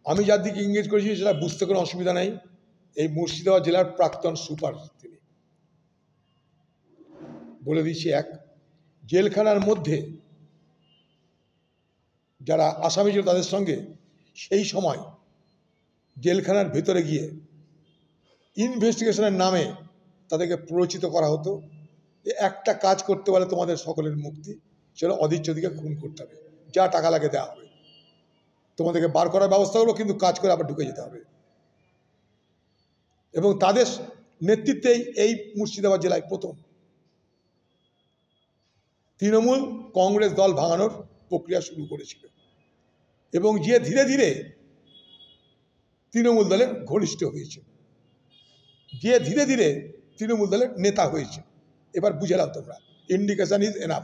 আমি যার দিকে ইঙ্গিত করেছি সেটা বুঝতে কোনো অসুবিধা নেই। এই মুর্শিদাবাদ জেলার প্রাক্তন সুপার তিনি। বলে দিচ্ছি, এক, জেলখানার মধ্যে যারা আসামি ছিল তাদের সঙ্গে সেই সময় জেলখানার ভেতরে গিয়ে ইনভেস্টিগেশনের নামে তাদেরকে প্ররোচিত করা হতো যে একটা কাজ করতে পারলে তোমাদের সকলের মুক্তি, সেটা অধীরচন্দ্রকে খুন করতে হবে, যা টাকা লাগে দেওয়া হবে, তোমাদেরকে বার করার ব্যবস্থা করবো, কিন্তু কাজ করে আবার ঢুকে যেতে হবে। এবং তাদের নেতৃত্বেই এই মুর্শিদাবাদ জেলায় প্রথম তৃণমূল কংগ্রেস দল ভাঙানোর প্রক্রিয়া শুরু করেছিল, এবং যে ধীরে ধীরে তৃণমূল দলের ঘনিষ্ঠ হয়েছে, যে ধীরে ধীরে তৃণমূল দলের নেতা হয়েছে। এবার বুঝে নাও তোমরা, ইন্ডিকেশন ইজ এনাফ।